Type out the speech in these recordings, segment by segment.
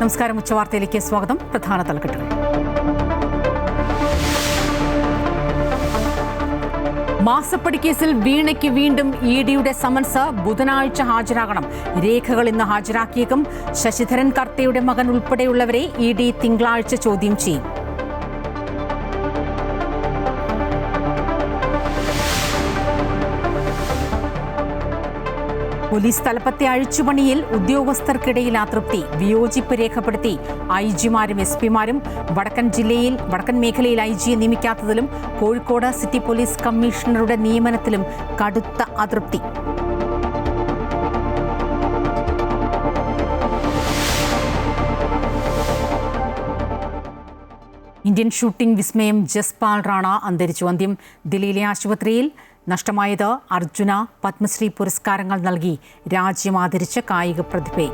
നമസ്കാരം. ഉച്ചവാർത്തയിലേക്ക് സ്വാഗതം. പ്രധാന തലക്കെട്ടുകൾ. മാസപ്പടി കേസിൽ വീണയ്ക്ക് വീണ്ടും ഇഡിയുടെ സമൻസ്. ബുധനാഴ്ച ഹാജരാകണം. രേഖകൾ ഇന്ന് ഹാജരാക്കിയേക്കും. ശശിധരൻ കർത്തയുടെ മകൻ ഉൾപ്പെടെയുള്ളവരെ ഇഡി തിങ്കളാഴ്ച ചോദ്യം ചെയ്യും. പോലീസ് തലപ്പത്തെ അഴിച്ചുപണിയിൽ ഉദ്യോഗസ്ഥർക്കിടയിൽ അതൃപ്തി. വിയോജിപ്പ് രേഖപ്പെടുത്തി ഐജിമാരും എസ് പിമാരും. വടക്കൻ മേഖലയിൽ ഐജിയെ നിയമിക്കാത്തതിലും കോഴിക്കോട് സിറ്റി പോലീസ് കമ്മീഷണറുടെ നിയമനത്തിലും കടുത്ത അതൃപ്തി. ഇന്ത്യൻ ഷൂട്ടിംഗ് വിസ്മയം ജസ്പാൽ റാണ അന്തരിച്ചു. അന്ത്യം ദില്ലിയിലെ ആശുപത്രിയിൽ. നഷ്ടമായത് അർജുന, പത്മശ്രീ പുരസ്കാരങ്ങൾ നൽകി രാജ്യം ആദരിച്ച കായിക പ്രതിഭയെ.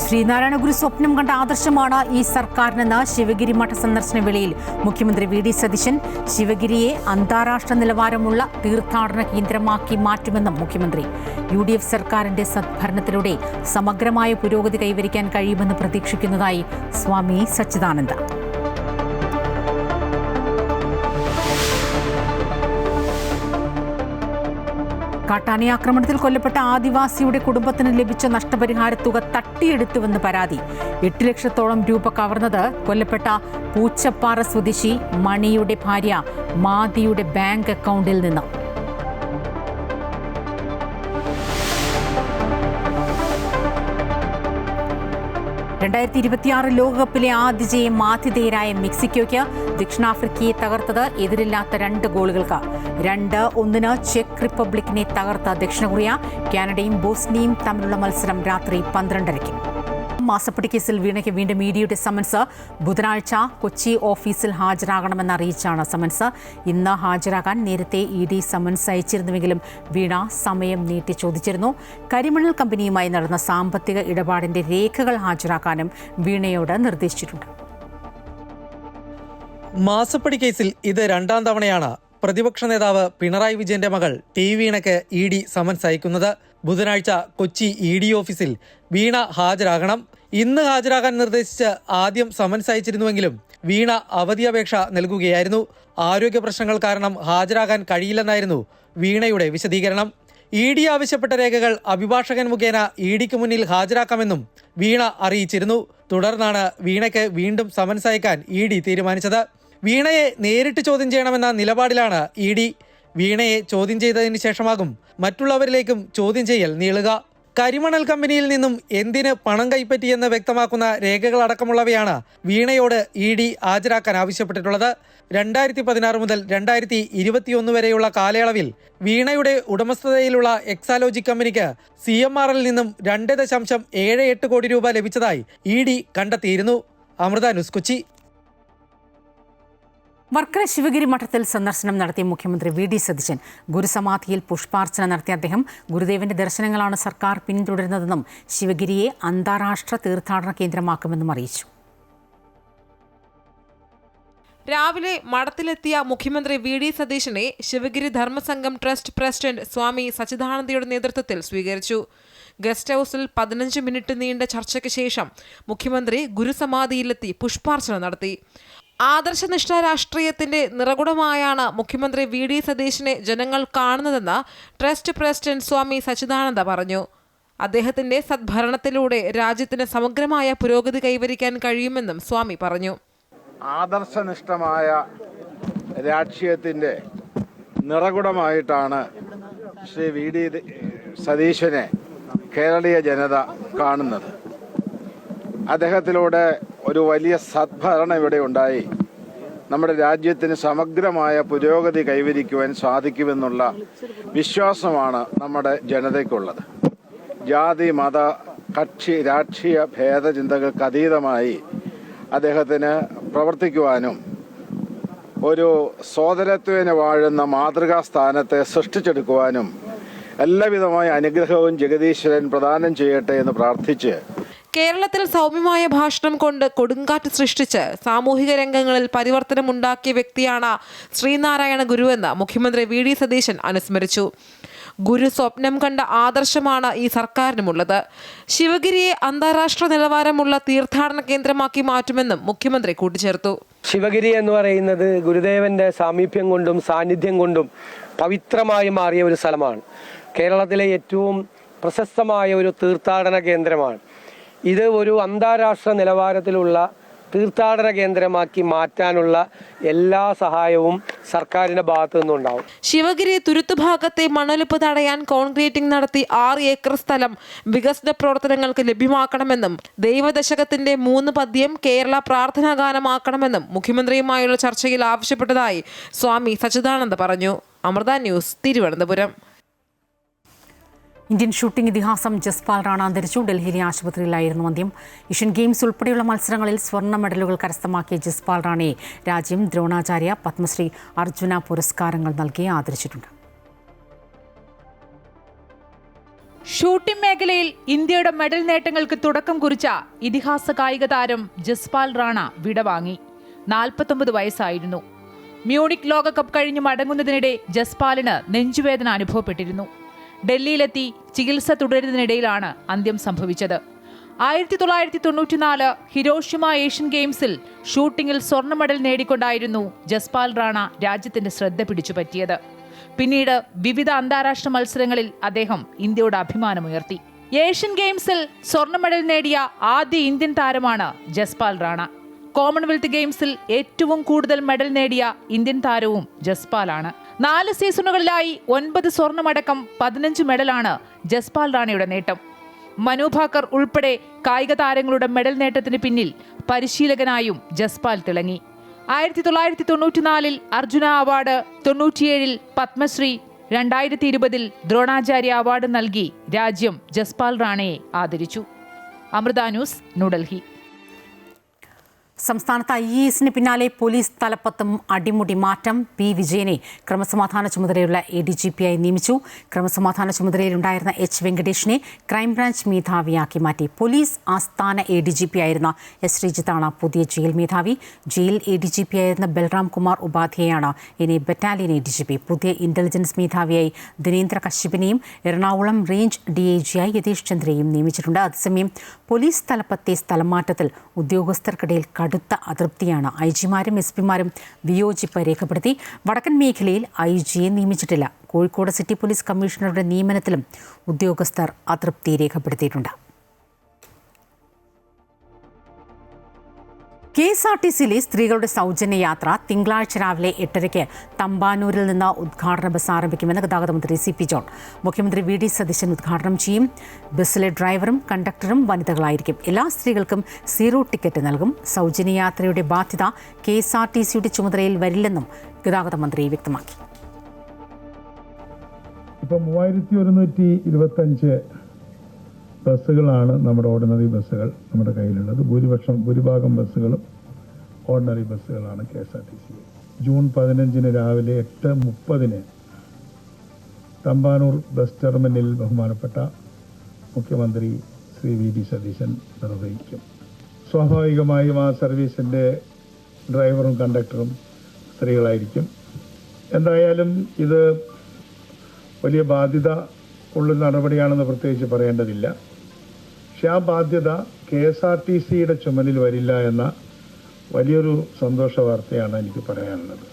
ശ്രീനാരായണ ഗുരു സ്വപ്നം കണ്ട ആദർശമാണ് ഈ സർക്കാരിനെന്ന് ശിവഗിരി മഠ സന്ദർശന വേളയിൽ മുഖ്യമന്ത്രി വി ഡി സതീശൻ. ശിവഗിരിയെ അന്താരാഷ്ട്ര നിലവാരമുള്ള തീർത്ഥാടന കേന്ദ്രമാക്കി മാറ്റുമെന്നും മുഖ്യമന്ത്രി. UDF സർക്കാരിന്റെ സദ്ഭരണത്തിലൂടെ സമഗ്രമായ പുരോഗതി കൈവരിക്കാൻ കഴിയുമെന്ന് പ്രതീക്ഷിക്കുന്നതായി സ്വാമി സച്ചിദാനന്ദ. കാട്ടാന ആക്രമണത്തിൽ കൊല്ലപ്പെട്ട ആദിവാസിയുടെ കുടുംബത്തിന് ലഭിച്ച നഷ്ടപരിഹാര തുക തട്ടിയെടുത്തുവെന്ന് പരാതി. 8 ലക്ഷത്തോളം രൂപ കവർന്നത് കൊല്ലപ്പെട്ട പൂച്ചപ്പാറ സ്വദേശി മണിയുടെ ഭാര്യ മാതിയുടെ ബാങ്ക് അക്കൗണ്ടിൽ നിന്ന്. ലോകകപ്പിലെ ആദ്യ ജയം ആതിഥേയരായ മെക്സിക്കോയ്ക്ക്. ദക്ഷിണാഫ്രിക്കയെ തകർത്തത് എതിരില്ലാത്ത 2 ഗോളുകൾക്ക്. 2-1 ചെക്ക് റിപ്പബ്ലിക്കിനെ തകർത്ത ദക്ഷിണ കൊറിയ. കാനഡയും ബോസ്നിയയും തമ്മിലുള്ള മത്സരം രാത്രി 12:30. മാസപ്പടി കേസിൽ വീണയ്ക്ക് വീണ്ടും ഇഡിയുടെ സമൻസ്. ബുധനാഴ്ച കൊച്ചി ഓഫീസിൽ ഹാജരാകണമെന്ന് അറിയിച്ചാണ് സമൻസ്. ഇന്ന് ഹാജരാകാൻ നേരത്തെ ഇഡി സമൻസ് അയച്ചിരുന്നുവെങ്കിലും വീണ സമയം നീട്ടി ചോദിച്ചിരുന്നു. കരിമണൽ കമ്പനിയുമായി നടന്ന സാമ്പത്തിക ഇടപാടിന്റെ രേഖകൾ ഹാജരാക്കാനും വീണയോട് നിർദ്ദേശിച്ചിട്ടുണ്ട്. മാസപ്പടി കേസിൽ ഇത് 2ാം തവണയാണ് പ്രതിപക്ഷ നേതാവ് പിണറായി വിജയന്റെ മകൾ ടി വീണയ്ക്ക് ഇഡി സമൻസ് അയക്കുന്നത്. ബുധനാഴ്ച കൊച്ചി ഇഡി ഓഫീസിൽ വീണ ഹാജരാകണം. ഇന്ന് ഹാജരാകാൻ നിർദ്ദേശിച്ച് ആദ്യം സമൻസ് അയച്ചിരുന്നുവെങ്കിലും വീണ അവധി അപേക്ഷ നൽകുകയായിരുന്നു. ആരോഗ്യ പ്രശ്നങ്ങൾ കാരണം ഹാജരാകാൻ കഴിയില്ലെന്നായിരുന്നു വീണയുടെ വിശദീകരണം. ഇഡി ആവശ്യപ്പെട്ട രേഖകൾ അഭിഭാഷകൻ മുഖേന ഇഡിക്ക് മുന്നിൽ ഹാജരാക്കാമെന്നും വീണ അറിയിച്ചിരുന്നു. തുടർന്നാണ് വീണയ്ക്ക് വീണ്ടും സമൻസ് അയക്കാൻ ഇഡി തീരുമാനിച്ചത്. വീണയെ നേരിട്ട് ചോദ്യം ചെയ്യണമെന്ന നിലപാടിലാണ് ഇഡി. വീണയെ ചോദ്യം ചെയ്തതിന് ശേഷമാകും മറ്റുള്ളവരിലേക്കും ചോദ്യം ചെയ്യൽ നീളുക. കരിമണൽ കമ്പനിയിൽ നിന്നും എന്തിന് പണം കൈപ്പറ്റിയെന്ന് വ്യക്തമാക്കുന്ന രേഖകളടക്കമുള്ളവയാണ് വീണയോട് ഇഡി ഹാജരാക്കാൻ ആവശ്യപ്പെട്ടിട്ടുള്ളത്. 2016 മുതൽ 2021 വരെയുള്ള കാലയളവിൽ വീണയുടെ ഉടമസ്ഥതയിലുള്ള എക്സാലോജിക് കമ്പനിക്ക് CMRൽ നിന്നും 2.78 കോടി രൂപ ലഭിച്ചതായി ഇഡി കണ്ടെത്തിയിരുന്നു. അമൃത ന്യൂസ്, കൊച്ചി. വർക്കല ശിവഗിരി മഠത്തിൽ സന്ദർശനം നടത്തിയ മുഖ്യമന്ത്രി വി ഡി സതീശൻ. ഗുരുസമാധിയിൽ പുഷ്പാർച്ചന നടത്തിയ അദ്ദേഹം ഗുരുദേവന്റെ ദർശനങ്ങളാണ് സർക്കാർ പിന്തുടരുന്നതെന്നും ശിവഗിരിയെ അന്താരാഷ്ട്ര തീർത്ഥാടന കേന്ദ്രമാക്കുമെന്നും അറിയിച്ചു. രാവിലെ മഠത്തിലെത്തിയ മുഖ്യമന്ത്രി വി ഡി സതീശനെ ശിവഗിരി ധർമ്മസംഘം ട്രസ്റ്റ് പ്രസിഡന്റ് സ്വാമി സച്ചിദാനന്ദയുടെ നേതൃത്വത്തിൽ സ്വീകരിച്ചു. ഗസ്റ്റ് ഹൌസിൽ 15 മിനിറ്റ് നീണ്ട ചർച്ചയ്ക്ക് ശേഷം മുഖ്യമന്ത്രി ഗുരുസമാധിയിലെത്തി പുഷ്പാർച്ചന നടത്തി. ആദർശനിഷ്ഠ രാഷ്ട്രീയത്തിന്റെ നിറകുടമായാണ് മുഖ്യമന്ത്രി വി ഡി സതീശനെ ജനങ്ങൾ കാണുന്നതെന്ന് ട്രസ്റ്റ് പ്രസിഡന്റ് സ്വാമി സച്ചിദാനന്ദ പറഞ്ഞു. അദ്ദേഹത്തിന്റെ സദ്ഭരണത്തിലൂടെ രാജ്യത്തിന് സമഗ്രമായ പുരോഗതി കൈവരിക്കാൻ കഴിയുമെന്നും സ്വാമി പറഞ്ഞു. ആദർശനിഷ്ഠമായ രാഷ്ട്രീയത്തിന്റെ നിറകുടമായിട്ടാണ് ശ്രീ വി ഡി സതീശനെ കേരളീയ ജനത കാണുന്നത്. അദ്ദേഹത്തിലൂടെ ഒരു വലിയ സദ്ഭരണം ഇവിടെ ഉണ്ടായി നമ്മുടെ രാജ്യത്തിന് സമഗ്രമായ പുരോഗതി കൈവരിക്കുവാൻ സാധിക്കുമെന്നുള്ള വിശ്വാസമാണ് നമ്മുടെ ജനതയ്ക്കുള്ളത്. ജാതി മത കക്ഷി രാഷ്ട്രീയ ഭേദചിന്തകൾക്ക് അതീതമായി അദ്ദേഹത്തിന് പ്രവർത്തിക്കുവാനും ഒരു സോദരത്വേന വാഴുന്ന മാതൃകാ സ്ഥാനത്തെ സൃഷ്ടിച്ചെടുക്കുവാനും എല്ലാവിധമായ അനുഗ്രഹവും ജഗദീശ്വരൻ പ്രദാനം ചെയ്യട്ടെ എന്ന് പ്രാർത്ഥിച്ച് കേരളത്തിൽ സൗമ്യമായ ഭാഷണം കൊണ്ട് കൊടുങ്കാറ്റ് സൃഷ്ടിച്ച് സാമൂഹിക രംഗങ്ങളിൽ പരിവർത്തനമുണ്ടാക്കിയ വ്യക്തിയാണ് ശ്രീനാരായണ ഗുരുവെന്ന് മുഖ്യമന്ത്രി വി ഡി സതീശൻ അനുസ്മരിച്ചു. ഗുരു സ്വപ്നം കണ്ട ആദർശമാണ് ഈ സർക്കാരിനുമുള്ളത്. ശിവഗിരിയെ അന്താരാഷ്ട്ര നിലവാരമുള്ള തീർത്ഥാടന കേന്ദ്രമാക്കി മാറ്റുമെന്നും മുഖ്യമന്ത്രി കൂട്ടിച്ചേർത്തു. ശിവഗിരി എന്ന് പറയുന്നത് ഗുരുദേവന്റെ സാമീപ്യം കൊണ്ടും സാന്നിധ്യം കൊണ്ടും പവിത്രമായി മാറിയ ഒരു സ്ഥലമാണ്. കേരളത്തിലെ ഏറ്റവും പ്രശസ്തമായ ഒരു തീർത്ഥാടന കേന്ദ്രമാണ്. ഇത് ഒരു അന്താരാഷ്ട്ര നിലവാരത്തിലുള്ള തീർത്ഥാടന കേന്ദ്രമാക്കി മാറ്റാനുള്ള എല്ലാ സഹായവും സർക്കാരിന്റെ ഭാഗത്തു നിന്നുണ്ടാവും. ശിവഗിരി തുരുത്തുഭാഗത്തെ മണലിപ്പ് തടയാൻ കോൺക്രീറ്റിംഗ് നടത്തി 6 ഏക്കർ സ്ഥലം വികസന പ്രവർത്തനങ്ങൾക്ക് ലഭ്യമാക്കണമെന്നും ദൈവദശകത്തിന്റെ 3 പദ്യം കേരള പ്രാർത്ഥനാ ഗാനമാക്കണമെന്നും മുഖ്യമന്ത്രിയുമായുള്ള ചർച്ചയിൽ ആവശ്യപ്പെട്ടതായി സ്വാമി സച്ചിദാനന്ദ പറഞ്ഞു. Amrita news, Thiruvananthapuram. Indian shooting ഇതിഹാസം ജസ്പാൽ റാണ അന്തരിച്ചു. ഡൽഹിയിലെ ആശുപത്രിയിലായിരുന്നു അന്ത്യം. ഏഷ്യൻ ഗെയിംസ് ഉൾപ്പെടെയുള്ള മത്സരങ്ങളിൽ സ്വർണ്ണ മെഡലുകൾ കരസ്ഥമാക്കിയ ജസ്പാൽ റാണയെ രാജ്യം ദ്രോണാചാര്യ, പത്മശ്രീ, അർജുന പുരസ്കാരങ്ങൾ നൽകി ആദരിച്ചിട്ടുണ്ട്. ഷൂട്ടിംഗ് മേഖലയിൽ ഇന്ത്യയുടെ മെഡൽ നേട്ടങ്ങൾക്ക് തുടക്കം കുറിച്ച ഇതിഹാസ കായിക താരം ജസ്പാൽ റാണ വിടവാങ്ങി. 49 വയസ്സായിരുന്നു. മ്യൂണിക് ലോകകപ്പ് കഴിഞ്ഞ് മടങ്ങുന്നതിനിടെ ജസ്പാലിന് നെഞ്ചുവേദന അനുഭവപ്പെട്ടിരുന്നു. ഡൽഹിയിലെത്തി ചികിത്സ തുടരുന്നതിനിടയിലാണ് അന്ത്യം സംഭവിച്ചത്. 1994 ഹിരോഷിമ ഏഷ്യൻ ഗെയിംസിൽ ഷൂട്ടിംഗിൽ സ്വർണ്ണ മെഡൽ നേടിക്കൊണ്ടായിരുന്നു ജസ്പാൽ റാണ രാജ്യത്തിന്റെ ശ്രദ്ധ പിടിച്ചുപറ്റിയത്. പിന്നീട് വിവിധ അന്താരാഷ്ട്ര മത്സരങ്ങളിൽ അദ്ദേഹം ഇന്ത്യയുടെ അഭിമാനമുയർത്തി. ഏഷ്യൻ ഗെയിംസിൽ സ്വർണ്ണ മെഡൽ നേടിയ ആദ്യ ഇന്ത്യൻ താരമാണ് ജസ്പാൽ റാണ. കോമൺവെൽത്ത് ഗെയിംസിൽ ഏറ്റവും കൂടുതൽ മെഡൽ നേടിയ ഇന്ത്യൻ താരവും ജസ്പാലാണ്. 4 സീസണുകളിലായി 9 സ്വർണ്ണമടക്കം 15 മെഡലാണ് ജസ്പാൽ റാണയുടെ നേട്ടം. മനു ഭാക്കർ ഉൾപ്പെടെ കായിക താരങ്ങളുടെ മെഡൽ നേട്ടത്തിന് പിന്നിൽ പരിശീലകനായും ജസ്പാൽ തിളങ്ങി. 1994 അർജുന അവാർഡ്, 97 പത്മശ്രീ, 2020 ദ്രോണാചാര്യ അവാർഡ് നൽകി രാജ്യം ജസ്പാൽ റാണയെ ആദരിച്ചു. അമൃത ന്യൂസ്, ന്യൂഡൽഹി. സംസ്ഥാനത്ത് IAS പിന്നാലെ പോലീസ് തലപ്പത്തും അടിമുടി മാറ്റം. പി വിജയനെ ക്രമസമാധാന ചുമതലയുള്ള ADGP-ആയി നിയമിച്ചു. ക്രമസമാധാന ചുമതലയിലുണ്ടായിരുന്ന H വെങ്കടേഷിനെ ക്രൈംബ്രാഞ്ച് മേധാവിയാക്കി മാറ്റി. പോലീസ് ആസ്ഥാന ADGP-ആയിരുന്ന S ശ്രീജിത്താണ് പുതിയ ജയിൽ മേധാവി. ജയിൽ ADGP-ആയിരുന്ന ബൽറാം കുമാർ ഉപാധ്യായാണ് ഇനി ബറ്റാലിയൻ ADGP. പുതിയ ഇന്റലിജൻസ് മേധാവിയായി ദിനേന്ദ്ര കശ്യപിനെയും എറണാകുളം റേഞ്ച് DIG-ആയി യതീഷ് ചന്ദ്രയെയും നിയമിച്ചിട്ടുണ്ട്. അതേസമയം പോലീസ് തലപ്പത്തെ സ്ഥലമാറ്റത്തിൽ ഉദ്യോഗസ്ഥർക്കിടയിൽ കടുത്ത അതൃപ്തിയാണ്. IG-മാരും SP-മാരും വിയോജിപ്പ് രേഖപ്പെടുത്തി. വടക്കൻ മേഖലയിൽ IG-യെ നിയമിച്ചിട്ടില്ല. കോഴിക്കോട് സിറ്റി പോലീസ് കമ്മീഷണറുടെ നിയമനത്തിലും ഉദ്യോഗസ്ഥർ അതൃപ്തി രേഖപ്പെടുത്തിയിട്ടുണ്ട്. KSRTC-യിലെ സ്ത്രീകളുടെ സൗജന്യ യാത്ര തിങ്കളാഴ്ച രാവിലെ 8:30 തമ്പാനൂരിൽ നിന്ന് ഉദ്ഘാടന ബസ് ആരംഭിക്കുമെന്ന് ഗതാഗത മന്ത്രി CP ജോൺ. മുഖ്യമന്ത്രി VD സതീശൻ ഉദ്ഘാടനം ചെയ്യും. ബസ്സിലെ ഡ്രൈവറും കണ്ടക്ടറും വനിതകളായിരിക്കും. എല്ലാ സ്ത്രീകൾക്കും 0 ടിക്കറ്റ് നൽകും. സൗജന്യ യാത്രയുടെ ബാധ്യത KSRTC-യുടെ ചുമതലയിൽ വരില്ലെന്നും ഗതാഗത മന്ത്രി വ്യക്തമാക്കി. ഇപ്പോൾ 3125 ബസ്സുകളാണ് നമ്മുടെ ഓർഡിനറി ബസ്സുകൾ നമ്മുടെ കയ്യിലുള്ളത്. ഭൂരിഭാഗം ബസ്സുകളും ഓർഡിനറി ബസ്സുകളാണ് KSRTC. ജൂൺ 15 രാവിലെ 8:30 തമ്പാനൂർ ബസ് ടെർമിനലിൽ ബഹുമാനപ്പെട്ട മുഖ്യമന്ത്രി ശ്രീ VD സതീശൻ നിർവഹിക്കും. സ്വാഭാവികമായും ആ സർവീസിൻ്റെ ഡ്രൈവറും കണ്ടക്ടറും സ്ത്രീകളായിരിക്കും. എന്തായാലും ഇത് വലിയ ബാധ്യത ഉള്ള നടപടിയാണെന്ന് പ്രത്യേകിച്ച് പറയേണ്ടതില്ല. പക്ഷെ ആ ബാധ്യത KSRTC-യുടെ ചുമലിൽ വരില്ല എന്ന വലിയൊരു സന്തോഷ വാർത്തയാണ് എനിക്ക് പറയാനുള്ളത്.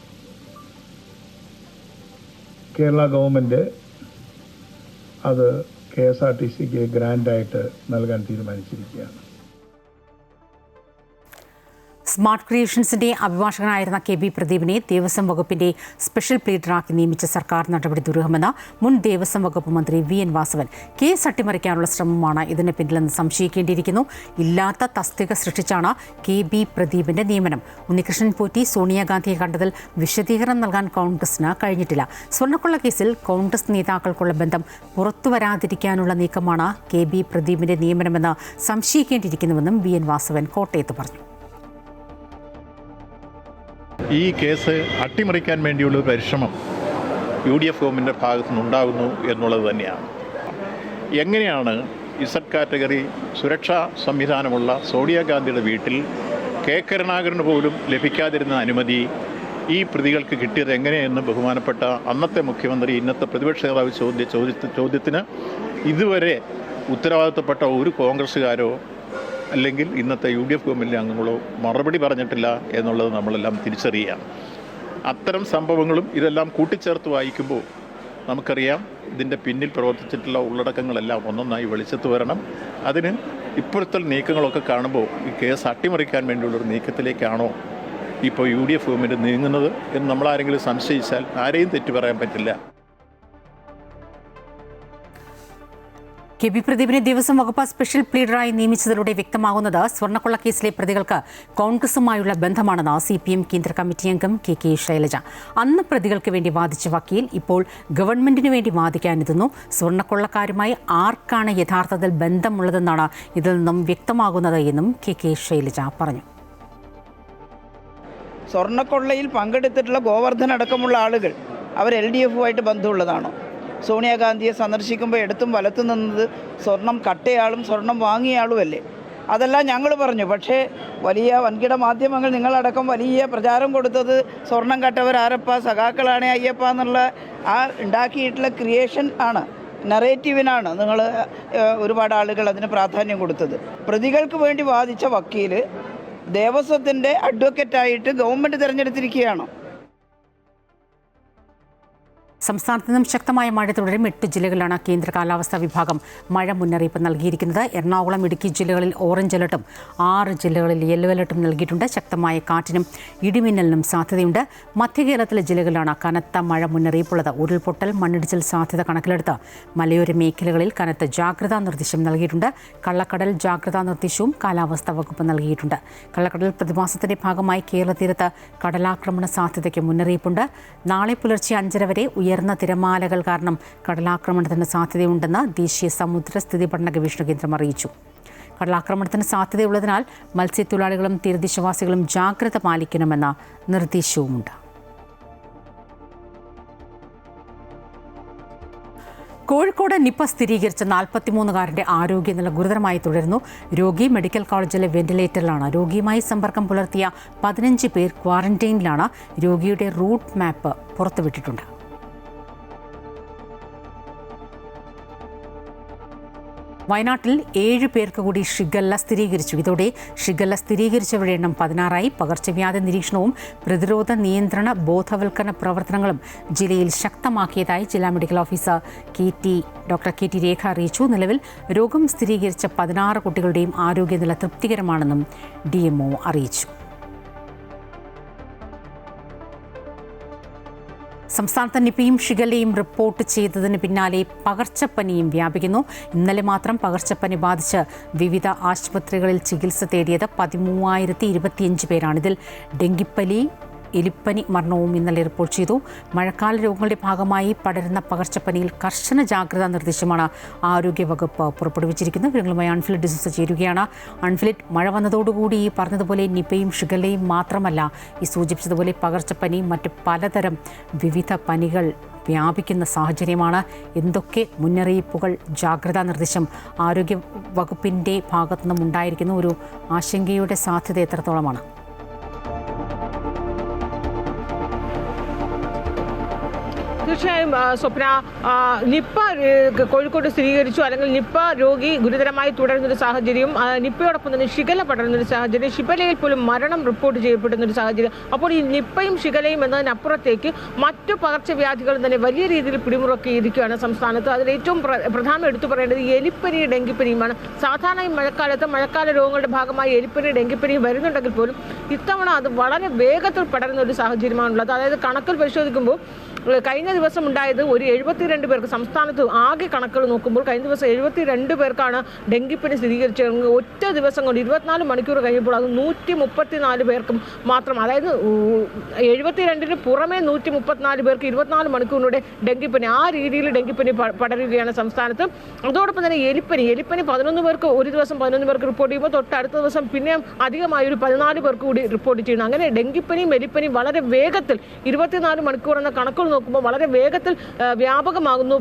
കേരള ഗവൺമെൻറ് അത് KSRTC-ക്ക് ഗ്രാൻഡായിട്ട് നൽകാൻ തീരുമാനിച്ചിരിക്കുകയാണ്. സ്മാർട്ട് ക്രിയേഷൻസിന്റെ അഭിഭാഷകനായിരുന്ന KB പ്രദീപിനെ ദേവസ്വം വകുപ്പിന്റെ സ്പെഷ്യൽ പ്ലീഡറാക്കി നിയമിച്ച സർക്കാർ നടപടി ദുരൂഹമെന്ന് മുൻ ദേവസ്വം വകുപ്പ് മന്ത്രി VN വാസവൻ. കേസ് അട്ടിമറിക്കാനുള്ള ശ്രമമാണ് ഇതിന് പിന്നിലെന്ന് സംശയിക്കേണ്ടിയിരിക്കുന്നു. ഇല്ലാത്ത തസ്തിക സൃഷ്ടിച്ചാണ് KB പ്രദീപിന്റെ നിയമനം. ഉണ്ണികൃഷ്ണൻ പോറ്റി സോണിയാഗാന്ധിയെ കണ്ടതിൽ വിശദീകരണം നൽകാൻ കോൺഗ്രസിന് കഴിഞ്ഞിട്ടില്ല. സ്വർണ്ണക്കൊള്ള കേസിൽ കോൺഗ്രസ് നേതാക്കൾക്കുള്ള ബന്ധം പുറത്തുവരാതിരിക്കാനുള്ള നീക്കമാണ് KB പ്രദീപിന്റെ നിയമനമെന്ന് സംശയിക്കേണ്ടിയിരിക്കുന്നുവെന്നും VN വാസവൻ കോട്ടയത്ത് പറഞ്ഞു. ഈ കേസ് അട്ടിമറിക്കാൻ വേണ്ടിയുള്ള പരിശ്രമം UDF ഗവൺമെൻറ്റിൻ്റെ ഭാഗത്തു നിന്നുണ്ടാകുന്നു എന്നുള്ളത് തന്നെയാണ്. എങ്ങനെയാണ് ഇസഡ് കാറ്റഗറി സുരക്ഷാ സംവിധാനമുള്ള സോണിയാഗാന്ധിയുടെ വീട്ടിൽ കെ കരുണാകരന് പോലും ലഭിക്കാതിരുന്ന അനുമതി ഈ പ്രതികൾക്ക് കിട്ടിയത് എങ്ങനെയെന്ന് ബഹുമാനപ്പെട്ട അന്നത്തെ മുഖ്യമന്ത്രി ഇന്നത്തെ പ്രതിപക്ഷ നേതാവ് ചോദ്യത്തിന് ഇതുവരെ ഉത്തരവാദിത്തപ്പെട്ട ഒരു കോൺഗ്രസ്സുകാരോ അല്ലെങ്കിൽ ഇന്നത്തെ UDF ഗവൺമെൻറ്റിലെ അംഗങ്ങളോ മറുപടി പറഞ്ഞിട്ടില്ല എന്നുള്ളത് നമ്മളെല്ലാം തിരിച്ചറിയുകയാണ്. അത്തരം സംഭവങ്ങളും ഇതെല്ലാം കൂട്ടിച്ചേർത്ത് വായിക്കുമ്പോൾ നമുക്കറിയാം ഇതിൻ്റെ പിന്നിൽ പ്രവർത്തിച്ചിട്ടുള്ള ഉള്ളടക്കങ്ങളെല്ലാം ഒന്നൊന്നായി വെളിച്ചത്ത് വരണം. അതിന് ഇപ്പോഴത്തെ നീക്കങ്ങളൊക്കെ കാണുമ്പോൾ ഈ കേസ് അട്ടിമറിക്കാൻ വേണ്ടിയുള്ളൊരു നീക്കത്തിലേക്കാണോ ഇപ്പോൾ UDF ഗവൺമെൻറ് നീങ്ങുന്നത് എന്ന് നമ്മളാരെങ്കിലും സംശയിച്ചാൽ ആരെയും തെറ്റു പറയാൻ പറ്റില്ല. KB പ്രദീപിനെ ദേവസ്വം വകുപ്പ് സ്പെഷ്യൽ പ്ലീഡറായി നിയമിച്ചതിലൂടെ വ്യക്തമാകുന്നത് സ്വർണ്ണക്കൊള്ള കേസിലെ പ്രതികൾക്ക് കോൺഗ്രസുമായുള്ള ബന്ധമാണെന്ന് CPM കേന്ദ്ര കമ്മിറ്റി അംഗം KK ശൈലജ. അന്ന് പ്രതികൾക്ക് വേണ്ടി വാദിച്ച വക്കീൽ ഇപ്പോൾ ഗവൺമെന്റിന് വേണ്ടി വാദിക്കാനെത്തുന്നു. സ്വർണ്ണക്കൊള്ളക്കാരുമായി ആർക്കാണ് യഥാർത്ഥത്തിൽ ബന്ധമുള്ളതെന്നാണ് ഇതിൽ നിന്നും വ്യക്തമാകുന്നത് എന്നും KK ശൈലജ പറഞ്ഞു. സ്വർണ്ണക്കൊള്ളയിൽ പങ്കെടുത്തിട്ടുള്ള ഗോവർദ്ധൻ അടക്കമുള്ള ആളുകൾ അവർ LDFുമായിട്ട് ബന്ധമുള്ളതാണോ? സോണിയാഗാന്ധിയെ സന്ദർശിക്കുമ്പോൾ എടുത്തും വലത്തു നിന്നത് സ്വർണം കട്ടയാളും സ്വർണം വാങ്ങിയയാളുമല്ലേ? അതെല്ലാം ഞങ്ങൾ പറഞ്ഞു. പക്ഷേ വലിയ വൻകിട മാധ്യമങ്ങൾ നിങ്ങളടക്കം വലിയ പ്രചാരം കൊടുത്തത് സ്വർണം കട്ടവർ ആരപ്പ, സഖാക്കളാണ് അയ്യപ്പ എന്നുള്ള ആ ഉണ്ടാക്കിയിട്ടുള്ള ക്രിയേഷൻ ആണ്, നറേറ്റീവിനാണ് നിങ്ങൾ ഒരുപാട് ആളുകൾ അതിന് പ്രാധാന്യം കൊടുത്തത്. പ്രതികൾക്ക് വേണ്ടി വാദിച്ച വക്കീൽ ദേവസ്വത്തിൻ്റെ അഡ്വക്കറ്റായിട്ട് ഗവൺമെൻറ് തിരഞ്ഞെടുത്തിരിക്കുകയാണോ? സംസ്ഥാനത്ത് നിന്നും ശക്തമായ മഴ തുടരും. 8 ജില്ലകളിലാണ് കേന്ദ്ര കാലാവസ്ഥാ വിഭാഗം മഴ മുന്നറിയിപ്പ് നൽകിയിരിക്കുന്നത്. എറണാകുളം, ഇടുക്കി ജില്ലകളിൽ ഓറഞ്ച് അലർട്ടും 6 ജില്ലകളിൽ യെല്ലോ അലർട്ടും നൽകിയിട്ടുണ്ട്. ശക്തമായ കാറ്റിനും ഇടിമിന്നലിനും സാധ്യതയുണ്ട്. മധ്യ കേരളത്തിലെ ജില്ലകളിലാണ് കനത്ത മഴ മുന്നറിയിപ്പുള്ളത്. ഉരുൾപൊട്ടൽ, മണ്ണിടിച്ചിൽ സാധ്യത കണക്കിലെടുത്ത് മലയോര മേഖലകളിൽ കനത്ത ജാഗ്രതാ നിർദ്ദേശം നൽകിയിട്ടുണ്ട്. കള്ളക്കടൽ ജാഗ്രതാ നിർദ്ദേശവും കാലാവസ്ഥാ വകുപ്പ് നൽകിയിട്ടുണ്ട്. കള്ളക്കടൽ പ്രതിഭാസത്തിന്റെ ഭാഗമായി കേരള തീരത്ത് കടലാക്രമണ സാധ്യതയ്ക്ക് മുന്നറിയിപ്പുണ്ട്. നാളെ പുലർച്ചെ 5:30 വരെ ഉയർന്ന തിരമാലകൾ കാരണം കടലാക്രമണത്തിന് സാധ്യതയുണ്ടെന്ന് ദേശീയ സമുദ്ര സ്ഥിതി പഠന ഗവേഷണ കേന്ദ്രം അറിയിച്ചു. കടലാക്രമണത്തിന് സാധ്യതയുള്ളതിനാൽ മത്സ്യത്തൊഴിലാളികളും തീരദേശവാസികളും ജാഗ്രത പാലിക്കണമെന്ന നിർദ്ദേശവുമുണ്ട്. കോഴിക്കോട് നിപ സ്ഥിരീകരിച്ച 43-കാരൻ്റെ ആരോഗ്യനില ഗുരുതരമായി തുടരുന്നു. രോഗി മെഡിക്കൽ കോളേജിലെ വെന്റിലേറ്ററിലാണ്. രോഗിയുമായി സമ്പർക്കം പുലർത്തിയ 15 പേർ ക്വാറന്റൈനിലാണ്. രോഗിയുടെ റൂട്ട് മാപ്പ് പുറത്തുവിട്ടിട്ടുണ്ട്. വയനാട്ടിൽ 7 പേർക്ക് കൂടി ഷിഗല്ല സ്ഥിരീകരിച്ചു. ഇതോടെ ഷിഗല്ല സ്ഥിരീകരിച്ചവരുടെ എണ്ണം 16ആയി. പകർച്ചവ്യാധി നിരീക്ഷണവും പ്രതിരോധ നിയന്ത്രണ ബോധവൽക്കരണ പ്രവർത്തനങ്ങളും ജില്ലയിൽ ശക്തമാക്കിയതായി ജില്ലാ മെഡിക്കൽ ഓഫീസർ ഡോക്ടർ KT രേഖ അറിയിച്ചു. നിലവിൽ രോഗം സ്ഥിരീകരിച്ച 16 കുട്ടികളുടെയും ആരോഗ്യനില തൃപ്തികരമാണെന്നും DMO അറിയിച്ചു. സംസ്ഥാനത്ത് നിപയും ഷിഗല്ലയും റിപ്പോർട്ട് ചെയ്തതിന് പിന്നാലെ പകർച്ചപ്പനിയും വ്യാപിക്കുന്നു. ഇന്നലെ മാത്രം പകർച്ചപ്പനി ബാധിച്ച് വിവിധ ആശുപത്രികളിൽ ചികിത്സ തേടിയത് 13,025 പേരാണ്. ഇതിൽ ഡെങ്കിപ്പനി, എലിപ്പനി മരണവും ഇന്നലെ റിപ്പോർട്ട് ചെയ്തു. മഴക്കാല രോഗങ്ങളുടെ ഭാഗമായി പടരുന്ന പകർച്ചപ്പനിയിൽ കർശന ജാഗ്രതാ നിർദ്ദേശമാണ് ആരോഗ്യവകുപ്പ് പുറപ്പെടുവിച്ചിരിക്കുന്നത്. വിവരങ്ങളുമായി അൺഫിലിറ്റ് ഡിസൂസ ചേരുകയാണ്. അൺഫിലിറ്റ്, മഴ വന്നതോടുകൂടി ഈ പറഞ്ഞതുപോലെ നിപയും ഷിഗല്ലയും മാത്രമല്ല, ഈ സൂചിപ്പിച്ചതുപോലെ പകർച്ചപ്പനിയും മറ്റ് പലതരം വിവിധ പനികൾ വ്യാപിക്കുന്ന സാഹചര്യമാണ്. എന്തൊക്കെ മുന്നറിയിപ്പുകൾ, ജാഗ്രതാ നിർദ്ദേശം ആരോഗ്യ വകുപ്പിൻ്റെ ഭാഗത്തുനിന്നും ഉണ്ടായിരിക്കുന്നു? ഒരു ആശങ്കയുടെ സാധ്യത എത്രത്തോളമാണ്? തീർച്ചയായും സ്വപ്ന, നിപ്പ കോഴിക്കോട് സ്ഥിരീകരിച്ചു, അല്ലെങ്കിൽ നിപ്പ രോഗി ഗുരുതരമായി തുടരുന്നൊരു സാഹചര്യം, നിപ്പയോടൊപ്പം തന്നെ ഷിഗല്ല പടരുന്നൊരു സാഹചര്യം, ഷിഗല്ലയിൽ പോലും മരണം റിപ്പോർട്ട് ചെയ്യപ്പെടുന്നൊരു സാഹചര്യം. അപ്പോൾ ഈ നിപ്പയും ഷിഗല്ലയും എന്നതിനപ്പുറത്തേക്ക് മറ്റു പകർച്ചവ്യാധികളും തന്നെ വലിയ രീതിയിൽ പിടിമുറുക്കിയിരിക്കുകയാണ് സംസ്ഥാനത്ത്. അതിൽ ഏറ്റവും പ്രധാനം എടുത്തു പറയേണ്ടത് എലിപ്പനി, ഡെങ്കിപ്പനിയുമാണ്. സാധാരണ ഈ മഴക്കാല രോഗങ്ങളുടെ ഭാഗമായി എലിപ്പനി, ഡെങ്കിപ്പനി വരുന്നുണ്ടെങ്കിൽ പോലും ഇത്തവണ അത് വളരെ വേഗത്തിൽ പടരുന്ന ഒരു സാഹചര്യമാണുള്ളത്. അതായത് കണക്കിൽ പരിശോധിക്കുമ്പോൾ കഴിഞ്ഞ ദിവസം ഉണ്ടായത് ഒരു 72 പേർക്ക്, സംസ്ഥാനത്ത് ആകെ കണക്കുകൾ നോക്കുമ്പോൾ കഴിഞ്ഞ ദിവസം 72 പേർക്കാണ് ഡെങ്കിപ്പനി സ്ഥിരീകരിച്ചത്. ഒറ്റ ദിവസം കൊണ്ട് 24 മണിക്കൂർ കഴിഞ്ഞപ്പോൾ അത് 134 പേർക്കും മാത്രം, അതായത് 72-ന് പുറമെ 134 പേർക്ക് 24 മണിക്കൂറിലൂടെ ഡെങ്കിപ്പനി, ആ രീതിയിൽ ഡെങ്കിപ്പനി പടരുകയാണ് സംസ്ഥാനത്ത്. അതോടൊപ്പം തന്നെ എലിപ്പനി 11 പേർക്ക് ഒരു ദിവസം 11 പേർക്ക് റിപ്പോർട്ട് ചെയ്യുമ്പോൾ തൊട്ടടുത്ത ദിവസം പിന്നെ അധികമായി ഒരു 14 പേർക്ക് കൂടി റിപ്പോർട്ട് ചെയ്യുന്നു. അങ്ങനെ ഡെങ്കിപ്പനിയും എലിപ്പനിയും വളരെ വേഗത്തിൽ 24 മണിക്കൂർ എന്ന കണക്കുകൾ നോക്കുമ്പോൾ വളരെ വേഗത്തിൽ വ്യാപകമാകുന്നു,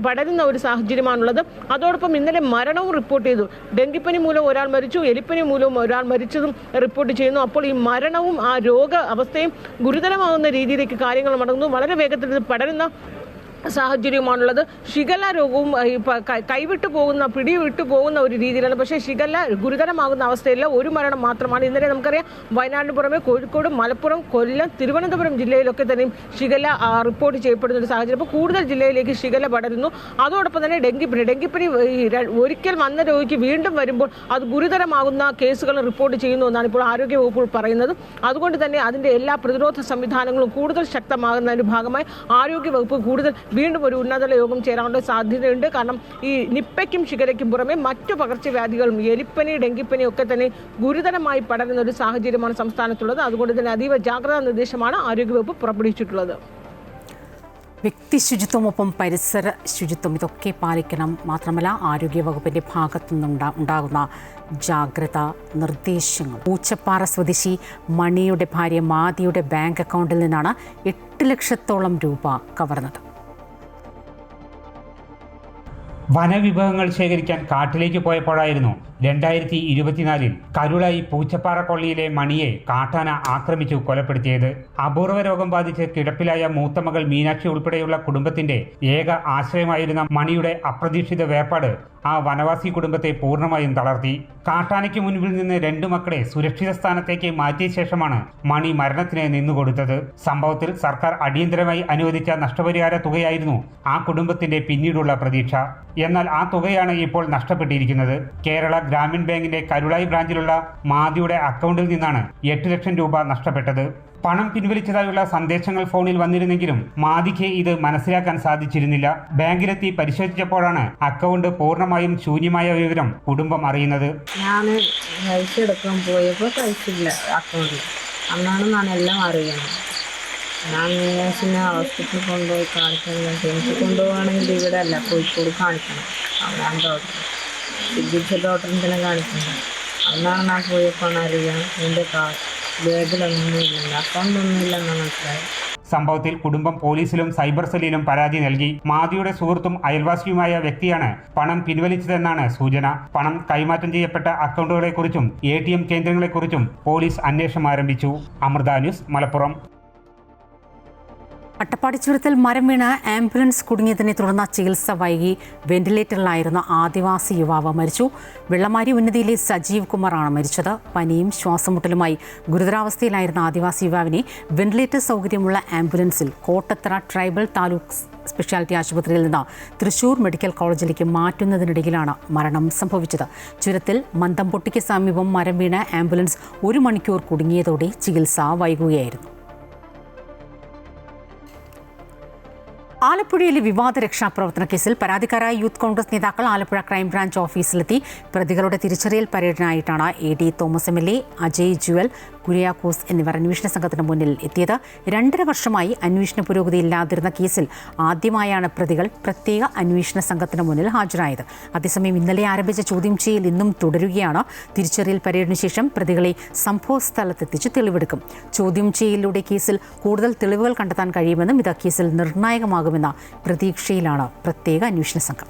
പടരുന്ന ഒരു സാഹചര്യമാണുള്ളത്. അതോടൊപ്പം ഇന്നലെ മരണവും റിപ്പോർട്ട് ചെയ്തു. ഡെങ്കിപ്പനി മൂലം ഒരാൾ മരിച്ചു, എലിപ്പനി മൂലം ഒരാൾ മരിച്ചതും റിപ്പോർട്ട് ചെയ്യുന്നു. അപ്പോൾ ഈ മരണവും ആ രോഗ അവസ്ഥയും ഗുരുതരമാകുന്ന രീതിയിലേക്ക് കാര്യങ്ങൾ മടങ്ങുന്നു. വളരെ വേഗത്തിൽ ഇത് പടരുന്ന സാഹചര്യമാണുള്ളത്. ഷിഗല്ല രോഗവും കൈവിട്ടു പോകുന്ന, പിടിവിട്ടു പോകുന്ന ഒരു രീതിയിലാണ്. പക്ഷേ ഷിഗല്ല ഗുരുതരമാകുന്ന അവസ്ഥയില്ല. ഒരു മരണം മാത്രമാണ്. ഇന്നലെ നമുക്കറിയാം വയനാടിന് പുറമെ കോഴിക്കോട്, മലപ്പുറം, കൊല്ലം, തിരുവനന്തപുരം ജില്ലയിലൊക്കെ തന്നെയും ഷിഗല്ല റിപ്പോർട്ട് ചെയ്യപ്പെടുന്ന ഒരു സാഹചര്യം. അപ്പോൾ കൂടുതൽ ജില്ലയിലേക്ക് ഷിഗല്ല പടരുന്നു. അതോടൊപ്പം തന്നെ ഡെങ്കിപ്പനി ഒരിക്കൽ വന്ന രോഗിക്ക് വീണ്ടും വരുമ്പോൾ അത് ഗുരുതരമാകുന്ന കേസുകൾ റിപ്പോർട്ട് ചെയ്യുന്നു എന്നാണ് ഇപ്പോൾ ആരോഗ്യവകുപ്പ് പറയുന്നത്. അതുകൊണ്ട് തന്നെ അതിൻ്റെ എല്ലാ പ്രതിരോധ സംവിധാനങ്ങളും കൂടുതൽ ശക്തമാകുന്നതിൻ്റെ ഭാഗമായി ആരോഗ്യവകുപ്പ് കൂടുതൽ വീണ്ടും ഒരു ഉന്നതതല യോഗം ചേരാനുള്ള സാധ്യതയുണ്ട്. കാരണം ഈ നിപ്പയ്ക്കും ഷിഗല്ലയ്ക്കും പുറമെ മറ്റു പകർച്ചവ്യാധികളും എലിപ്പനി, ഡെങ്കിപ്പനി ഒക്കെ തന്നെ ഗുരുതരമായി പടരുന്ന ഒരു സാഹചര്യമാണ് സംസ്ഥാനത്തുള്ളത്. അതുകൊണ്ട് തന്നെ അതീവ ജാഗ്രതാ നിർദ്ദേശമാണ് ആരോഗ്യവകുപ്പ് പുറപ്പെടുവിച്ചിട്ടുള്ളത്. വ്യക്തി ശുചിത്വമൊപ്പം പരിസര ശുചിത്വം ഇതൊക്കെ പാലിക്കണം. മാത്രമല്ല ആരോഗ്യവകുപ്പിൻ്റെ ഭാഗത്തു നിന്നുണ്ടാകുന്ന ജാഗ്രതാ നിർദ്ദേശങ്ങൾ. പൂച്ചപ്പാറ സ്വദേശി മണിയുടെ ഭാര്യ മാതിയുടെ ബാങ്ക് അക്കൗണ്ടിൽ നിന്നാണ് 8 ലക്ഷത്തോളം രൂപ കവർന്നത്. വനവിഭവങ്ങൾ ശേഖരിക്കാൻ കാട്ടിലേക്ക് പോയപ്പോഴായിരുന്നു 2024 കരുളായി പൂച്ചപ്പാറ കൊള്ളിയിലെ മണിയെ കാട്ടാന ആക്രമിച്ചു കൊലപ്പെടുത്തിയത്. അപൂർവ രോഗം ബാധിച്ച് കിടപ്പിലായ മൂത്തമകൾ മീനാക്ഷി ഉൾപ്പെടെയുള്ള കുടുംബത്തിന്റെ ഏക ആശ്രയമായിരുന്ന മണിയുടെ അപ്രതീക്ഷിത വേർപാട് ആ വനവാസി കുടുംബത്തെ പൂർണ്ണമായും തളർത്തി. കാട്ടാനയ്ക്ക് മുൻപിൽ നിന്ന് 2 മക്കളെ സുരക്ഷിത സ്ഥാനത്തേക്ക് മാറ്റിയ ശേഷമാണ് മണി മരണത്തിന് നിന്നുകൊടുത്തത്. സംഭവത്തിൽ സർക്കാർ അടിയന്തരമായി അനുവദിച്ച നഷ്ടപരിഹാര തുകയായിരുന്നു ആ കുടുംബത്തിന്റെ പിന്നീടുള്ള പ്രതീക്ഷ. എന്നാൽ ആ തുകയാണ് ഇപ്പോൾ നഷ്ടപ്പെട്ടിരിക്കുന്നത്. കേരള ഗ്രാമീൺ ബാങ്കിന്റെ കരുളായി ബ്രാഞ്ചിലുള്ള മാതിയുടെ അക്കൗണ്ടിൽ നിന്നാണ് 8 ലക്ഷം രൂപ നഷ്ടപ്പെട്ടത്. പണം പിൻവലിച്ചതായുള്ള സന്ദേശങ്ങൾ ഫോണിൽ വന്നിരുന്നെങ്കിലും മാതിക്ക് ഇത് മനസ്സിലാക്കാൻ സാധിച്ചിരുന്നില്ല. ബാങ്കിലെത്തി പരിശോധിച്ചപ്പോഴാണ് അക്കൗണ്ട് പൂർണ്ണമായും ശൂന്യമായ വിവരം കുടുംബം അറിയുന്നത്. ഞാൻ പൈസ എടുക്കാൻ പോയപ്പോൾ പൈസ ഇല്ല അക്കൗണ്ടിൽ. അന്നാണ് ഞാൻ എല്ലാം അറിയുന്നത്. ഞാൻ പിന്നെ ഹോസ്പിറ്റലിൽ കൊണ്ടുപോയി കാണിക്കാൻ വേണ്ടി എനിക്ക് കൊണ്ടുപോവുകയാണെങ്കിൽ ഇവിടെ അല്ല, കോഴിക്കോട് കാണിക്കണം. അവിടെയാണ് ഡോക്ടർ, ചികിത്സ ഡോക്ടറിനെ തന്നെ കാണിക്കുന്നത്. അന്നാണ് ഞാൻ പോയപ്പോൾ അറിയാം എൻ്റെ ബാഗിലൊന്നുമില്ല, അക്കൗണ്ടൊന്നുമില്ലെന്ന് മനസ്സിലായി. സംഭവത്തിൽ കുടുംബം പോലീസിലും സൈബർ സെല്ലിലും പരാതി നൽകി. മാതിയുടെ സുഹൃത്തും അയൽവാസിയുമായ വ്യക്തിയാണ് പണം പിൻവലിച്ചതെന്നാണ് സൂചന. പണം കൈമാറ്റം ചെയ്യപ്പെട്ട അക്കൗണ്ടുകളെക്കുറിച്ചും ATM കേന്ദ്രങ്ങളെക്കുറിച്ചും പോലീസ് അന്വേഷണം ആരംഭിച്ചു. അമൃത ന്യൂസ്, മലപ്പുറം. അട്ടപ്പാടി ചുരത്തിൽ മരം വീണ് ആംബുലൻസ് കുടുങ്ങിയതിനെ തുടർന്ന് ചികിത്സ വൈകി വെന്റിലേറ്ററിലായിരുന്ന ആദിവാസി യുവാവ് മരിച്ചു. വെള്ളമാരി ഉന്നതിയിലെ സജീവ് കുമാറാണ് മരിച്ചത്. പനിയും ശ്വാസമുട്ടലുമായി ഗുരുതരാവസ്ഥയിലായിരുന്ന ആദിവാസി യുവാവിനെ വെന്റിലേറ്റർ സൗകര്യമുള്ള ആംബുലൻസിൽ കോട്ടത്തറ ട്രൈബൽ താലൂക്ക് സ്പെഷ്യാലിറ്റി ആശുപത്രിയിൽ നിന്ന് തൃശൂർ മെഡിക്കൽ കോളേജിലേക്ക് മാറ്റുന്നതിനിടയിലാണ് മരണം സംഭവിച്ചത്. ചുരത്തിൽ മന്തംപൊട്ടിക്ക് സമീപം മരം വീണ് ആംബുലൻസ് 1 മണിക്കൂർ കുടുങ്ങിയതോടെ ചികിത്സ വൈകുകയായിരുന്നു. ആലപ്പുഴയിലെ വിവാദ രക്ഷാപ്രവർത്തന കേസിൽ പരാതിക്കാരായ യൂത്ത് കോൺഗ്രസ് നേതാക്കൾ ആലപ്പുഴ ക്രൈംബ്രാഞ്ച് ഓഫീസിലെത്തി. പ്രതികളുടെ തിരിച്ചറിയൽ പരേഡിനായിട്ടാണ് AD തോമസ് MLA, അജയ് ജുവൽ, കുര്യാക്കോസ് എന്നിവർ അന്വേഷണ സംഘത്തിന് മുന്നിൽ എത്തിയത്. 2.5 വർഷമായി അന്വേഷണ പുരോഗതിയില്ലാതിരുന്ന കേസിൽ ആദ്യമായാണ് പ്രതികൾ പ്രത്യേക അന്വേഷണ സംഘത്തിന് മുന്നിൽ ഹാജരായത്. അതേസമയം ഇന്നലെ ആരംഭിച്ച ചോദ്യം ചെയ്യൽ ഇന്നും തുടരുകയാണ്. തിരിച്ചറിയൽ പരേഡിന് ശേഷം പ്രതികളെ സംഭവ സ്ഥലത്തെത്തിച്ച് തെളിവെടുക്കും. ചോദ്യം ചെയ്യലിലൂടെ കേസിൽ കൂടുതൽ തെളിവുകൾ കണ്ടെത്താൻ കഴിയുമെന്നും ഇത് കേസിൽ നിർണായകമാകുമെന്ന പ്രതീക്ഷയിലാണ് പ്രത്യേക അന്വേഷണ സംഘം.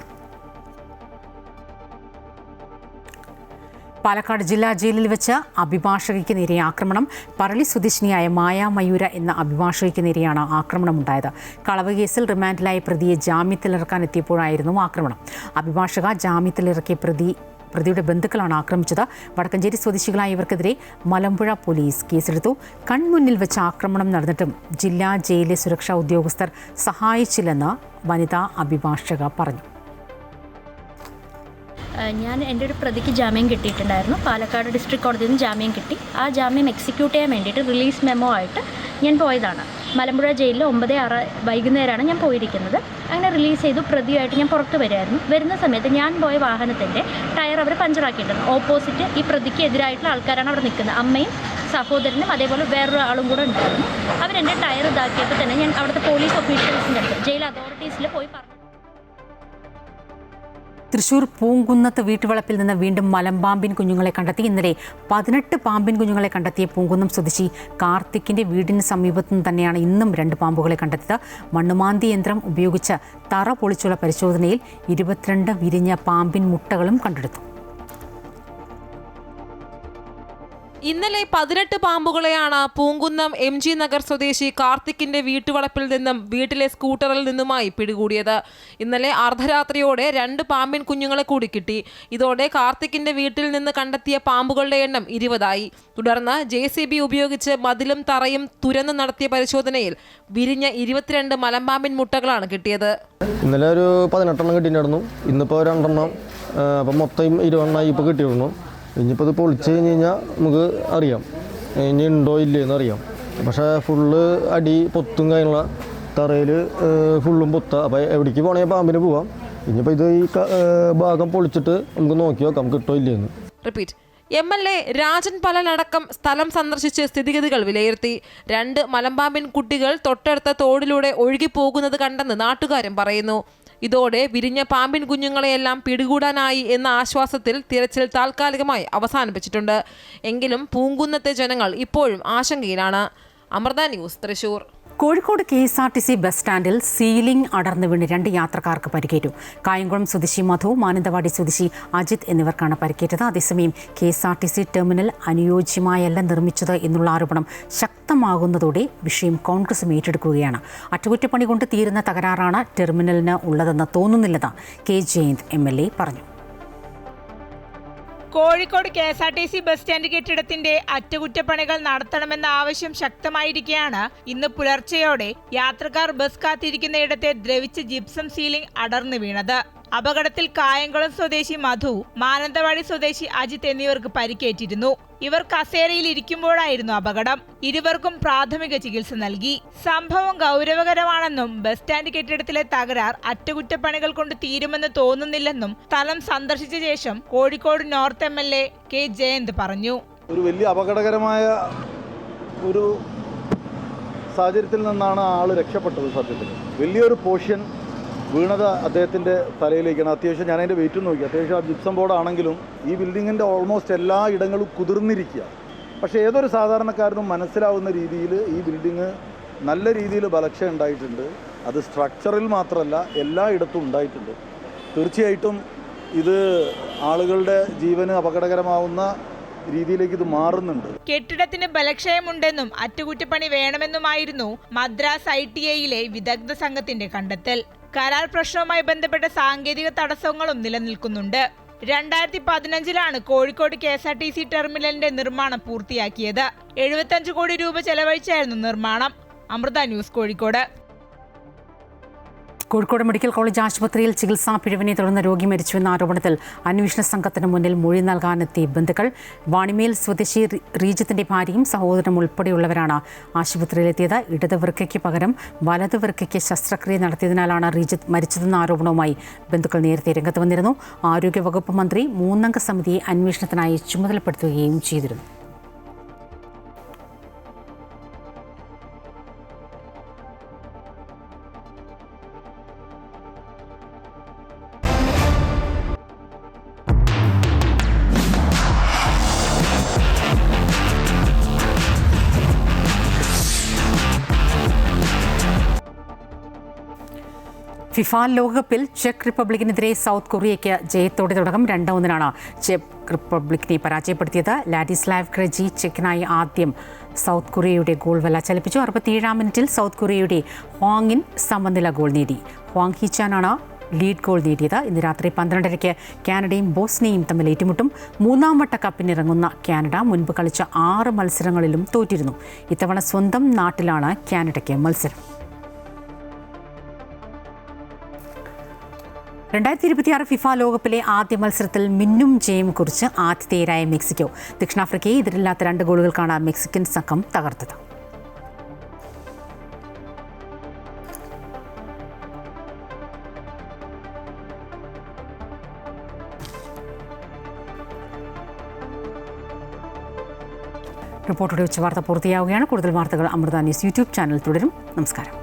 പാലക്കാട് ജില്ലാ ജയിലിൽ വെച്ച് അഭിഭാഷകയ്ക്ക് നേരെ ആക്രമണം. പറളി സ്വദേശിനിയായ മായ മയൂര എന്ന അഭിഭാഷകയ്ക്ക് നേരെയാണ് ആക്രമണമുണ്ടായത്. കളവ് കേസിൽ റിമാൻഡിലായ പ്രതിയെ ജാമ്യത്തിലിറക്കാൻ എത്തിയപ്പോഴായിരുന്നു ആക്രമണം. അഭിഭാഷക ജാമ്യത്തിലിറക്കിയ പ്രതിയുടെ ബന്ധുക്കളാണ് ആക്രമിച്ചത്. വടക്കഞ്ചേരി സ്വദേശികളായ ഇവർക്കെതിരെ മലമ്പുഴ പോലീസ് കേസെടുത്തു. കൺമുന്നിൽ വെച്ച് ആക്രമണം നടന്നിട്ടും ജില്ലാ ജയിലിലെ സുരക്ഷാ ഉദ്യോഗസ്ഥർ സഹായിച്ചില്ലെന്ന് വനിതാ അഭിഭാഷക പറഞ്ഞു. എൻ്റെ ഒരു പ്രതിക്ക് ജാമ്യം കിട്ടിയിട്ടുണ്ടായിരുന്നു. പാലക്കാട് ഡിസ്ട്രിക്ട് കോടതിയിൽ നിന്ന് ജാമ്യം കിട്ടി. ആ ജാമ്യം എക്സിക്യൂട്ട് ചെയ്യാൻ വേണ്ടിയിട്ട് റിലീസ് മെമ്മോ ആയിട്ട് ഞാൻ പോയതാണ്. മലമ്പുഴ ജയിലിൽ 9:06 വൈകുന്നേരമാണ് ഞാൻ പോയിരിക്കുന്നത്. അങ്ങനെ റിലീസ് ചെയ്തു. പ്രതിയായിട്ട് ഞാൻ പുറത്ത് വരുമായിരുന്നു. വരുന്ന സമയത്ത് ഞാൻ പോയ വാഹനത്തിൻ്റെ ടയർ അവർ പഞ്ചറാക്കിയിട്ടുണ്ട്. ഓപ്പോസിറ്റ് ഈ പ്രതിക്ക് എതിരായിട്ടുള്ള ആൾക്കാരാണ് അവിടെ നിൽക്കുന്നത്. അമ്മയും സഹോദരനും അതേപോലെ വേറൊരു ആളും കൂടെ ഉണ്ടായിരുന്നു. അവരെൻ്റെ ടയർ ഇതാക്കിയപ്പോൾ തന്നെ ഞാൻ അവിടുത്തെ പോലീസ് ഒഫീഷ്യൽസിൻ്റെ അടുത്ത് ജയിൽ അതോറിറ്റീസിൽ പോയി പറഞ്ഞു. തൃശൂർ പൂങ്കുന്നത്ത് വീട്ടുവളപ്പിൽ നിന്ന് വീണ്ടും മലമ്പാമ്പിൻ കുഞ്ഞുങ്ങളെ കണ്ടെത്തി. ഇന്നലെ 18 പാമ്പിൻ കുഞ്ഞുങ്ങളെ കണ്ടെത്തിയ പൂങ്കുന്നം സ്വദേശി കാർത്തിക്കിന്റെ വീടിന് സമീപത്തു നിന്ന് തന്നെയാണ് ഇന്നും 2 പാമ്പുകളെ കണ്ടെത്തിയത്. മണ്ണുമാന്തി യന്ത്രം ഉപയോഗിച്ച് തറ പൊളിച്ചുള്ള പരിശോധനയിൽ 22 വിരിഞ്ഞ പാമ്പിൻ മുട്ടകളും കണ്ടെടുത്തു. ഇന്നലെ 18 പാമ്പുകളെയാണ് പൂങ്കുന്നം MG നഗർ സ്വദേശി കാർത്തിക്കിന്റെ വീട്ടുവളപ്പിൽ നിന്നും വീട്ടിലെ സ്കൂട്ടറിൽ നിന്നുമായി പിടികൂടിയത്. ഇന്നലെ അർദ്ധരാത്രിയോടെ 2 പാമ്പിൻ കുഞ്ഞുങ്ങളെ കൂടി കിട്ടി. ഇതോടെ കാർത്തിക്കിന്റെ വീട്ടിൽ നിന്ന് കണ്ടെത്തിയ പാമ്പുകളുടെ എണ്ണം 20ആയി. തുടർന്ന് JCB ഉപയോഗിച്ച് മതിലും തറയും തുരന്ന് നടത്തിയ പരിശോധനയിൽ വിരിഞ്ഞ 22 മലമ്പാമ്പിൻ മുട്ടകളാണ് കിട്ടിയത്. ഇന്നലെ ഒരു 18 കിട്ടിയിട്ടുണ്ടായിരുന്നു. ഇന്നിപ്പോൾ 2 എണ്ണം, അപ്പം മൊത്തം 20 എണ്ണമായി ഇപ്പോൾ കിട്ടിയിരുന്നു. ഇനിയിപ്പോൾ ഇത് പൊളിച്ച് കഴിഞ്ഞ് കഴിഞ്ഞാൽ നമുക്ക് അറിയാം ഇനി ഉണ്ടോ ഇല്ലേന്ന് അറിയാം. പക്ഷേ ഫുള്ള് അടി പൊത്തും കഴിഞ്ഞുള്ള തറയിൽ ഫുള്ളും പൊത്ത. അപ്പോൾ എവിടേക്ക് പോകണമെങ്കിൽ പാമ്പിന് പോവാം. ഇനിയിപ്പോൾ ഇത് ഈ ഭാഗം പൊളിച്ചിട്ട് നമുക്ക് നോക്കി നോക്കാം കിട്ടോ ഇല്ലേന്ന്. റിപ്പീറ്റ്. MLA രാജൻ പലനടക്കം സ്ഥലം സന്ദർശിച്ച് സ്ഥിതിഗതികൾ വിലയിരുത്തി. 2 മലമ്പാമ്പിൻ കുട്ടികൾ തൊട്ടടുത്ത തോടിലൂടെ ഒഴുകിപ്പോകുന്നത് കണ്ടെന്ന് നാട്ടുകാരും പറയുന്നു. ഇതോടെ വിരിഞ്ഞ പാമ്പിൻ കുഞ്ഞുങ്ങളെയെല്ലാം പിടികൂടാനായി എന്ന ആശ്വാസത്തിൽ തിരച്ചിൽ താൽക്കാലികമായി അവസാനിപ്പിച്ചിട്ടുണ്ട്. എങ്കിലും പൂങ്കുന്നത്തെ ജനങ്ങൾ ഇപ്പോഴും ആശങ്കയിലാണ്. Amrita news, Thrissur. Kozhikode KSRTC bus സ്റ്റാൻഡിൽ സീലിംഗ് അടർന്നു വീണ് 2 യാത്രക്കാർക്ക് പരിക്കേറ്റു. കായംകുളം സ്വദേശി മധു, മാനന്തവാടി സ്വദേശി അജിത് എന്നിവർക്കാണ് പരിക്കേറ്റത്. അതേസമയം KSRTC ടെർമിനൽ അനുയോജ്യമായല്ല നിർമ്മിച്ചത് എന്നുള്ള ആരോപണം ശക്തമാകുന്നതോടെ വിഷയം കോൺഗ്രസും ഏറ്റെടുക്കുകയാണ്. അറ്റകുറ്റപ്പണി കൊണ്ട് തീരുന്ന തകരാറാണ് ടെർമിനലിന് ഉള്ളതെന്ന് തോന്നുന്നില്ലെന്ന് K. ജയന്ത് MLA പറഞ്ഞു. കോഴിക്കോട് KSRTC ബസ് സ്റ്റാൻഡ് കെട്ടിടത്തിന്റെ അറ്റകുറ്റപ്പണികൾ നടത്തണമെന്ന ആവശ്യം ശക്തമായിരിക്കെയാണ് ഇന്ന് പുലർച്ചെയോടെ യാത്രക്കാർ ബസ് കാത്തിരിക്കുന്നയിടത്തെ ദ്രവിച്ച ജിപ്സം സീലിംഗ് അടർന്നു വീണത്. അപകടത്തിൽ കായംകുളം സ്വദേശി മധു, മാനന്തവാടി സ്വദേശി അജിത് എന്നിവർക്ക് പരിക്കേറ്റിരുന്നു. ഇവർ കസേരയിൽ ഇരിക്കുമ്പോഴായിരുന്നു അപകടം. ഇരുവർക്കും പ്രാഥമിക ചികിത്സ നൽകി. സംഭവം ഗൗരവകരമാണെന്നും ബസ് സ്റ്റാൻഡ് കെട്ടിടത്തിലെ തകരാർ അറ്റകുറ്റപ്പണികൾ കൊണ്ട് തീരുമെന്ന് തോന്നുന്നില്ലെന്നും സ്ഥലം സന്ദർശിച്ച ശേഷം Kozhikode north MLA K. Jayant പറഞ്ഞു. ഒരു വലിയ അപകടകരമായ ഒരു സാഹചര്യത്തിൽ നിന്നാണ് ആള് രക്ഷപ്പെട്ടത്. സത്യത്തിൽ വലിയൊരു പോർഷൻ വീണത് അദ്ദേഹത്തിൻ്റെ തലയിലേക്കാണ്. അത്യാവശ്യം ഞാൻ അതിൻ്റെ വെയിറ്റ് നോക്കി. അത്യാവശ്യം ആ ജിപ്സം ബോർഡാണെങ്കിലും ഈ ബിൽഡിങ്ങിൻ്റെ ഓൾമോസ്റ്റ് എല്ലാ ഇടങ്ങളും കുതിർന്നിരിക്കുക. പക്ഷേ ഏതൊരു സാധാരണക്കാരനും മനസ്സിലാവുന്ന രീതിയിൽ ഈ ബിൽഡിങ് നല്ല രീതിയിൽ ബലക്ഷ ഉണ്ടായിട്ടുണ്ട്. അത് സ്ട്രക്ചറിൽ മാത്രമല്ല എല്ലായിടത്തും ഉണ്ടായിട്ടുണ്ട്. തീർച്ചയായിട്ടും ഇത് ആളുകളുടെ ജീവന് അപകടകരമാവുന്ന രീതിയിലേക്ക് ഇത് മാറുന്നുണ്ട്. കെട്ടിടത്തിന് ബലക്ഷയമുണ്ടെന്നും അറ്റകുറ്റപ്പണി വേണമെന്നുമായിരുന്നു മദ്രാസ് ITIയിലെ വിദഗ്ധ സംഘത്തിന്റെ കണ്ടെത്തൽ. കരാർ പ്രശ്നവുമായി ബന്ധപ്പെട്ട സാങ്കേതിക തടസ്സങ്ങളും നിലനിൽക്കുന്നുണ്ട്. 2015 കോഴിക്കോട് KSRTC ടെർമിനലിന്റെ നിർമ്മാണം പൂർത്തിയാക്കിയത്. 75 കോടി രൂപ ചെലവഴിച്ചായിരുന്നു നിർമ്മാണം. Amrita news, Kozhikode. Kozhikode medical college ആശുപത്രിയിൽ ചികിത്സാ പിഴവിനെ തുടർന്ന് രോഗി മരിച്ചുവെന്ന ആരോപണത്തിൽ അന്വേഷണ സംഘത്തിന് മുന്നിൽ മൊഴി നൽകാനെത്തിയ ബന്ധുക്കൾ. വാണിമേൽ സ്വദേശി റീജിത്തിന്റെ ഭാര്യയും സഹോദരനും ഉൾപ്പെടെയുള്ളവരാണ് ആശുപത്രിയിലെത്തിയത്. ഇടത് വൃക്കയ്ക്ക് പകരം വലത് വൃക്കയ്ക്ക് ശസ്ത്രക്രിയ നടത്തിയതിനാലാണ് റീജിത്ത് മരിച്ചതെന്ന ആരോപണവുമായി ബന്ധുക്കൾ നേരത്തെ രംഗത്ത് വന്നിരുന്നു. ആരോഗ്യവകുപ്പ് മന്ത്രി 3-അംഗ സമിതിയെ അന്വേഷണത്തിനായി ചുമതലപ്പെടുത്തുകയും ചെയ്തിരുന്നു. ഫിഫ ലോകകപ്പിൽ ചെക്ക് റിപ്പബ്ലിക്കിനെതിരെ സൗത്ത് കൊറിയയ്ക്ക് ജയത്തോടെ തുടക്കം. 2-1 ചെക്ക് റിപ്പബ്ലിക്കിനെ പരാജയപ്പെടുത്തിയത്. ലാഡിസ്ലാവ് ക്രെജി ചെക്കിനായി ആദ്യം സൗത്ത് കൊറിയയുടെ ഗോൾ വല ചലിപ്പിച്ചു. 67-ാം മിനിറ്റിൽ സൗത്ത് കൊറിയയുടെ ഹോങ്ങിൻ സമനില ഗോൾ നേടി. ഹോങ് ഹിച്ചാനാണ് ലീഡ് ഗോൾ നേടിയത്. ഇന്ന് രാത്രി 12:30 കാനഡയും ബോസ്നിയയും തമ്മിൽ ഏറ്റുമുട്ടും. 3-ാം വട്ട കപ്പിനിറങ്ങുന്ന കാനഡ മുൻപ് കളിച്ച 6 മത്സരങ്ങളിലും തോറ്റിരുന്നു. ഇത്തവണ സ്വന്തം നാട്ടിലാണ് കാനഡയ്ക്ക് മത്സരം. 2026 ഫിഫ ലോകകപ്പിലെ ആദ്യ മത്സരത്തിൽ മിന്നും ജയം കുറിച്ച് ആതിഥേയരായ മെക്സിക്കോ. ദക്ഷിണാഫ്രിക്കയെ എതിരില്ലാത്ത 2 ഗോളുകൾക്കാണ് മെക്സിക്കൻ സംഘം തകർത്തത്. റിപ്പോർട്ടോടെ ഉച്ചവാർത്ത പൂർത്തിയാവുകയാണ്. കൂടുതൽ വാർത്തകൾ അമൃത ന്യൂസ് യൂട്യൂബ് ചാനൽ തുടരും. നമസ്കാരം.